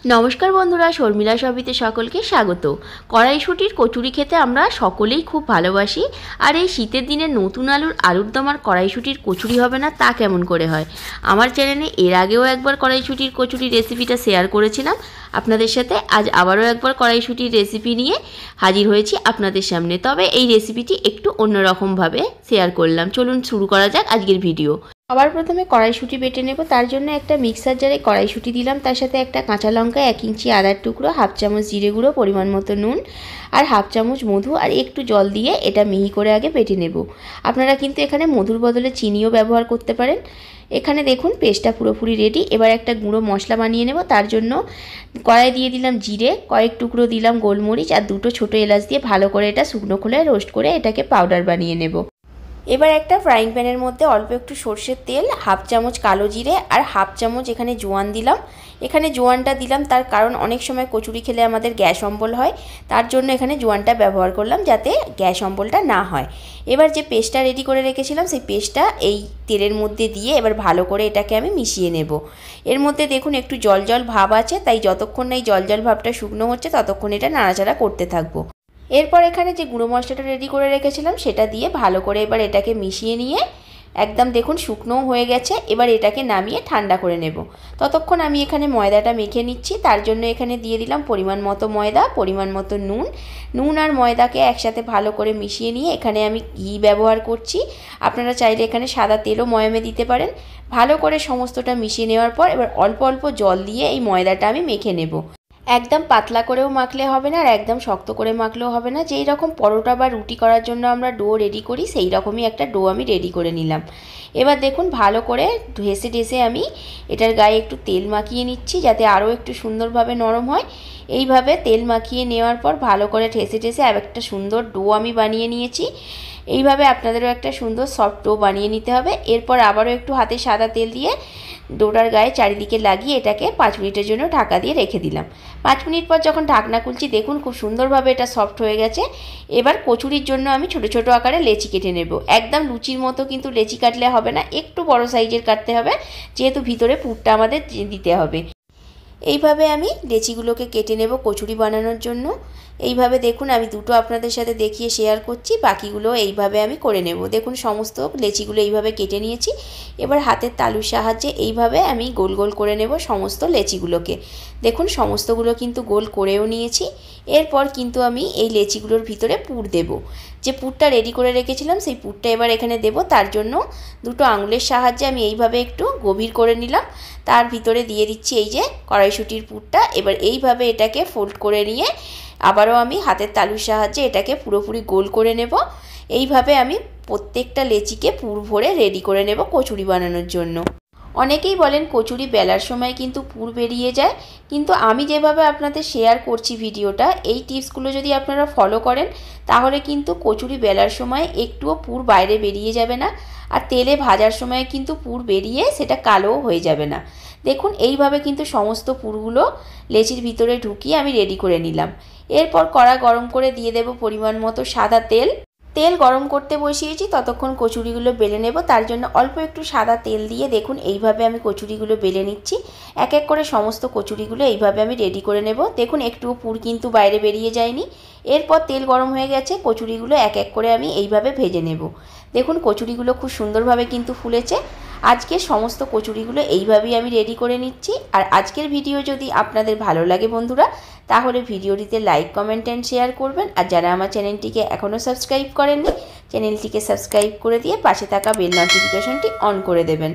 नमस्कार बंधुरा शर्मिला सबिते सकलके स्वागत। कड़ाईशुटिर कचुरी खेते आमरा सकलेई खूब भालोबासी और ये शीतेर दिने नतून आलुर दम और कड़ाईशुटिर कचुरी होबे ना ता केमन करे हय। आमार चैनेले एर आगेओ एकबार कड़ाईशुटिर कचुरी रेसिपिटा शेयर करेछिलाम आपनादेर साथे। आज आबारो एकबार कड़ाईशुटिर रेसिपि निये हाजिर हयेछि आपनादेर सामने। तबे एई रेसिपिटी एकटु अन्यरकम भावे शेयर करलाम। चलुन शुरू करा जाक आजकेर भिडियो। सबार प्रथमे कड़ाईशुटी बेटे नेब। तार जोन्नो एकटा मिक्सार जारे कड़ाईशुटी दिलाम, तार साथे एकटा काँचा लंका, 1 इंची आदार टुकरो, हाफ चामच जिरे गुঁড়ো, परिमाण मतो नुन और हाफ चामच मधु और एकटू जल दिए एटा मिहि करे आगे बेटे नेब। आपनारा किन्तु एखाने मधुर बदले चिनिओ व्यवहार करते पारेन। एखाने देखुन पेस्टटा पुरोपुरी रेडी। एबार एकटा गुঁড়ো मशला बानिये नेब। तार जोन्नो कड़ाई दिए दिलाम जिरे, कयेक टुकरो दिलाम गोलमरिच और दुटो छोटो एलाच दिए भालो करे एटा शुकनो खोलाय रोस्ट करे एटाके पाउडार बानिये नेब। एबार एक फ्राइंग पैनर मध्य अल्प एकटू सर्षेर तेल, हाफ चामच कालो जिरे और हाफ चामच एखाने जोयान दिलाम। एखाने जोयानटा दिलाम तार कारण अनेक समय कचुरी खेले आमादेर ग्यास अम्बल हय, तार जोन्नो एखाने जोयानटा व्यवहार करलाम जाते ग्यास अम्बलटा ना हय। एबार जे पेस्टटा रेडी करे रेखेछिलाम सेई पेस्टटा एई तेलेर मध्य दिए एबार भालो करे एटाके आमि मिशिये नेब। एर मध्य देखुन एकटू जल जल भाव आछे, ताई जतक्षण ना एई जल जल भावटा शुकनो हच्छे ततक्षण एटा नाड़ाचाड़ा करते थाकबो। एरपर एखाने जे गुঁড়ো मशलाटा रेडी करे रेखेछिलाम सेटा दिए भालो करे एबार एटाके मिशिये निये एकदम देखुन शुकनो हये गेछे। एबार एटाके नामिये ठंडा करे नेब। ततक्षण आमि एखाने मयदाटा मेखे निচ্ছি। तार जोन्नो एखाने दिए दिलाम परिमाण मतो मयदा, परिमाण मतो नुन और मयदाके एकसाथे भालो करे मिशिये निये एखाने आमि घी व्यवहार करछि। आपनारा चाइले एखाने सादा तेलও मयमे दिते पारेन। भालो करे समस्तटा मिशिये नेওয়ার पर एबार अल्प अल्प जल दिए এই ময়দাটা আমি মেখে নেব। एकदम पातला करेও माखले होबे ना और एकदम शक्त करे माखलेও होबे ना। जेई रकम परोटा बा रुटी करार जोन्नो आमरा डो रेडी करी सेई रकमई एकटा डो आमि रेडी करे निलाम। एबार देखुन भालो करे ढेसे ढेसे आमि एटार गाये एकटु तेल माखिये निচ্ছি जाते आरो एकटु सुंदरभावे नरम हय। এইভাবে তেল মাখিয়ে নেওয়ার পর ভালো করে ঠেসে ঠেসে একটা সুন্দর ডো আমি বানিয়ে নিয়েছি। এইভাবে আপনাদেরও একটা সুন্দর সফট ডো বানিয়ে নিতে হবে। এরপর আবারও একটু হাতে সাদা তেল দিয়ে ডোটার গায়ে চারিদিকে লাগিয়ে এটাকে 5 মিনিটের জন্য ঢাকা দিয়ে রেখে দিলাম। 5 মিনিট পর যখন ঢাকনা খুলছি দেখুন খুব সুন্দরভাবে এটা সফট হয়ে গেছে। এবার কচুরির জন্য আমি ছোট ছোট আকারে লেচি কেটে নেব। একদম লুচির মতো কিন্তু লেচি কাটলে হবে না, একটু বড় সাইজের কাটতে হবে যেহেতু ভিতরে পুরটা আমাদের দিতে হবে। এইভাবে আমি লেচিগুলোকে কেটে নেব কচুরি বানানোর জন্য। এইভাবে দেখুন আমি দুটো আপনাদের সাথে দেখিয়ে শেয়ার করছি, বাকিগুলো এইভাবে আমি করে নেব। দেখুন সমস্ত লেচিগুলো এইভাবে কেটে নিয়েছি। এবার হাতের তালুর সাহায্যে এইভাবে আমি গোল গোল করে নেব সমস্ত লেচিগুলোকে। দেখুন সমস্তগুলো কিন্তু গোল করেও নিয়েছি। এরপর কিন্তু আমি এই লেচিগুলোর ভিতরে পুর দেব। যে পুরটা রেডি করে রেখেছিলাম সেই পুরটা এবার এখানে দেব। তার জন্য দুটো আঙুলের সাহায্যে আমি এইভাবে একটু গভীর করে নিলাম। তার ভিতরে দিয়ে দিচ্ছি এই যে কড়াইশুঁটির পুরটা। এবার এইভাবে এটাকে ফোল্ড করে নিয়ে আবারও আমি হাতের তালুর সাহায্যে এটাকে পুরোপুরি গোল করে নেব। এইভাবে আমি প্রত্যেকটা লেচিকে পুর ভরে রেডি করে নেব কচুরি বানানোর জন্য। অনেকেই বলেন কচুরি বেলার সময় কিন্তু পুর বেরিয়ে যায়, কিন্তু আমি যেভাবে আপনাদের শেয়ার করছি ভিডিওটা, এই টিপসগুলো যদি আপনারা ফলো করেন তাহলে কিন্তু কচুরি বেলার সময় একটুও পুর বাইরে বেরিয়ে যাবে না আর তেলে ভাজার সময় কিন্তু পুর বেরিয়ে সেটা কালোও হয়ে যাবে না। দেখুন এইভাবে কিন্তু সমস্ত পুরগুলো লেচির ভিতরে ঢুকিয়ে আমি রেডি করে নিলাম। এরপর কড়া গরম করে দিয়ে দেব পরিমাণ মতো সাদা তেল। তেল গরম করতে বসিয়েছি ততক্ষণ কচুরিগুলো বেলে নেব। তার জন্য অল্প একটু সাদা তেল দিয়ে দেখুন এইভাবে আমি কচুরিগুলো বেলে নিচ্ছি। এক এক করে সমস্ত কচুরিগুলো এইভাবে আমি রেডি করে নেব। দেখুন একটুও পুর কিন্তু বাইরে বেরিয়ে যায়নি। এরপর তেল গরম হয়ে গেছে, কচুরিগুলো এক এক করে আমি এইভাবে ভেজে নেব। দেখুন কচুরিগুলো খুব সুন্দরভাবে কিন্তু ফুলেছে। আজকের সমস্ত কচুরিগুলো এইভাবেই আমি রেডি করে নিচ্ছি। আর আজকের ভিডিও যদি আপনাদের ভালো লাগে বন্ধুরা তাহলে ভিডিওটিতে লাইক কমেন্ট অ্যান্ড শেয়ার করবেন। আর যারা আমার চ্যানেলটিকে এখনও সাবস্ক্রাইব করেননি চ্যানেলটিকে সাবস্ক্রাইব করে দিয়ে পাশে থাকা বেল নোটিফিকেশনটি অন করে দেবেন।